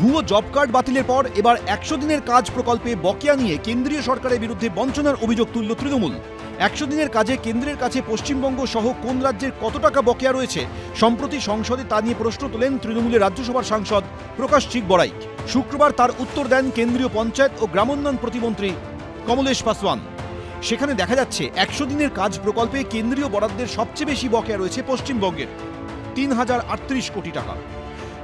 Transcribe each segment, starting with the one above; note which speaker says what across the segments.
Speaker 1: ভুয়ো job card বাতিলের পর এবার 100 দিনের কাজ প্রকল্পে বকেয়া নিয়ে কেন্দ্রীয় সরকারের বিরুদ্ধে বঞ্চনার অভিযোগ তুলল তৃণমূল। 100 দিনের কাজে কেন্দ্রের কাছে পশ্চিমবঙ্গ সহ কোন রাজ্যের কত টাকা বকেয়া রয়েছে সম্প্রতি সংসদে তা নিয়ে প্রশ্ন তোলেন তৃণমূলের রাজ্যসভার সাংসদ প্রকাশ চিকবড়াইক। শুক্রবার তার উত্তর দেন কেন্দ্রীয় পঞ্চায়েত ও গ্রামোন্নয়ন প্রতিমন্ত্রী কমলেশ পাসওয়ান। সেখানে দেখা যাচ্ছে 100 দিনের কাজ প্রকল্পে কেন্দ্রীয় বরাদ্দের সবচেয়ে বেশি বকেয়া রয়েছে পশ্চিমবঙ্গের 3038 কোটি টাকা।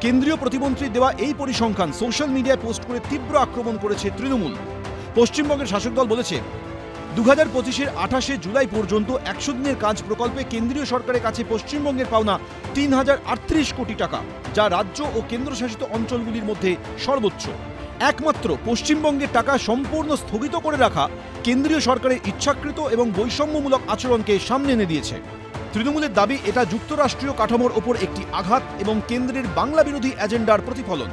Speaker 1: কেন্দ্রীয় প্রতিমন্ত্রীর দেওয়া এই পরিসংখ্যান সোশ্যাল মিডিয়ায় পোস্ট করে তীব্র আক্রমণ করেছে তৃণমূল। পশ্চিমবঙ্গের শাসক দল বলেছে 2025-এর 28শে জুলাই পর্যন্ত 100 দিনের কাজ প্রকল্পে কেন্দ্রীয় সরকারের কাছে পশ্চিমবঙ্গের পাওনা 3038 কোটি টাকা, যা রাজ্য ও কেন্দ্রশাসিত অঞ্চলগুলির মধ্যে সর্বোচ্চ। একমাত্র পশ্চিমবঙ্গের টাকা সম্পূর্ণ স্থগিত করে রাখা কেন্দ্রীয় সরকারের ইচ্ছাকৃত এবং বৈষম্যমূলক আচরণকে সামনে এনে দিয়েছে। তৃণমূলের দাবি এটা যুক্তরাষ্ট্রীয় কাঠামোর ওপর একটি আঘাত এবং কেন্দ্রের বাংলা বিরোধী এজেন্ডার প্রতিফলন।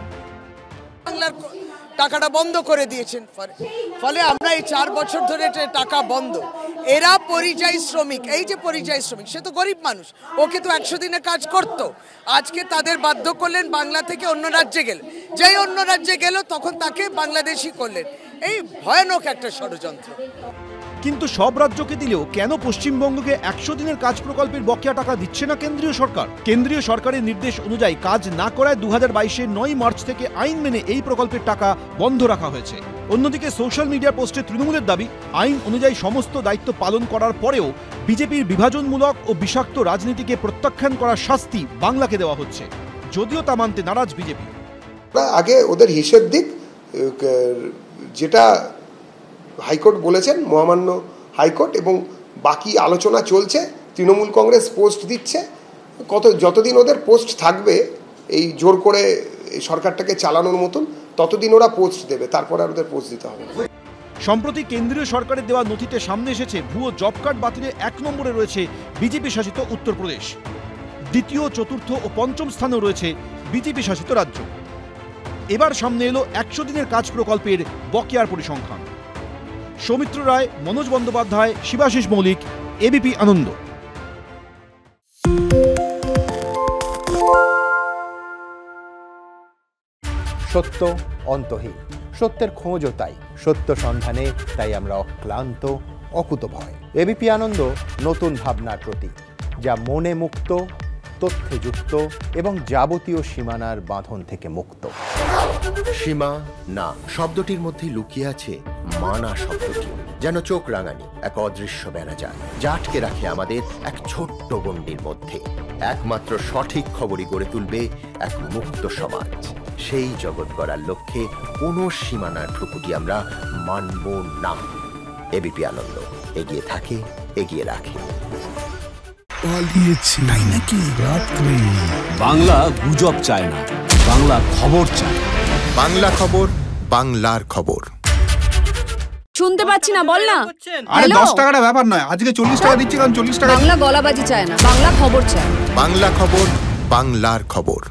Speaker 2: বাংলার টাকাটা বন্ধ করে দিয়েছেন, ফলে আমরা এই 4 বছর ধরে টাকা বন্ধ। এরা পরিযায়ী শ্রমিক, এই যে পরিযায়ী শ্রমিক, সে তো গরিব মানুষ, ওকে তো 100 দিনে কাজ করত। আজকে তাদের বাধ্য করলেন বাংলা থেকে অন্য রাজ্যে গেল, যেই অন্য রাজ্যে গেল তখন তাকে বাংলাদেশি করলেন। এই ভয়ানক একটা ষড়যন্ত্র।
Speaker 1: কিন্তু সব রাজ্যকে দিলেও কেন পশ্চিমবঙ্গকে 100 দিনের কাজ প্রকল্পের বকেয়া টাকা দিচ্ছে না কেন্দ্রীয় সরকার? কেন্দ্রীয় সরকারের নির্দেশ অনুযায়ী কাজ না করায় 2022-এর 9 মার্চ থেকে আইন মেনে এই প্রকল্পের টাকা বন্ধ রাখা হয়েছে। অন্যদিকে সোশ্যাল মিডিয়া পোস্টে তৃণমূলের দাবি, আইন অনুযায়ী সমস্ত দায়িত্ব পালন করার পরেও বিজেপির বিভাজনমূলক ও বিষাক্ত রাজনীতিকে প্রত্যাখ্যান করার শাস্তি বাংলাকে দেওয়া হচ্ছে, যদিও তা মানতে নারাজ বিজেপি।
Speaker 3: আগে ওদের হিসেব দিক, যেটা হাইকোর্ট বলেছেন, মহামান্য হাইকোর্ট, এবং বাকি আলোচনা চলছে। তৃণমূল কংগ্রেস পোস্ট দিচ্ছে, যতদিন ওদের পোস্ট থাকবে এই জোর করে সরকারটাকে চালানোর মতন, ততদিন ওরা পোস্ট দেবে, তারপরে আর ওদের পোস্ট দিতে হবে।
Speaker 1: সম্প্রতি কেন্দ্রীয় সরকারের দেওয়া নথিতে সামনে এসেছে ভুয়ো জব কার্ড বাতিলে 1 নম্বরে রয়েছে বিজেপি শাসিত উত্তরপ্রদেশ, দ্বিতীয়, চতুর্থ ও পঞ্চম স্থানেও রয়েছে বিজেপি শাসিত রাজ্য। এবার সামনে এলো 100 দিনের কাজ প্রকল্পের বকেয়ার পরিসংখ্যান। সৌমিত্র রায়, মনোজ বন্দ্যোপাধ্যায়, শিবাশিস মৌলিক, এবিপি আনন্দ।
Speaker 4: সত্য অন্তহীন, সত্যের খোঁজও তাই, সত্য সন্ধানে তাই আমরা অক্লান্ত, অকুতভয়। এবিপি আনন্দ নতুন ভাবনার প্রতীক, যা মনে মুক্ত, তথ্যে যুক্ত এবং যাবতীয় সীমানার বাঁধন থেকে মুক্ত।
Speaker 5: সীমা না শব্দটির মধ্যে লুকিয়ে আছে মানা শব্দটি, যেন চোখ রাঙানি এক অদৃশ্য বেড়াজাল, যা আটকে রাখে আমাদের এক ছোট্ট গণ্ডির মধ্যে। একমাত্র সঠিক খবরই গড়ে তুলবে এক মুক্ত সমাজ। সেই জগৎ গড়ার লক্ষ্যে কোনো সীমানার ঠুকুটি আমরা মানব না। এবিপি আনন্দ এগিয়ে থাকে, এগিয়ে রাখে।
Speaker 6: বাংলা গুজব চায় না, বাংলা খবর চায়।
Speaker 5: বাংলা খবর, বাংলার খবর।
Speaker 7: শুনতে পাচ্ছি না, বল না।
Speaker 8: আরে 10 টাকাটা ব্যাপার নয়, আজকে 40 টাকা দিচ্ছি, কারণ 40 টাকা।
Speaker 7: বাংলা গলাবাজি চায় না, বাংলা খবর চায়।
Speaker 5: বাংলা খবর, বাংলার খবর।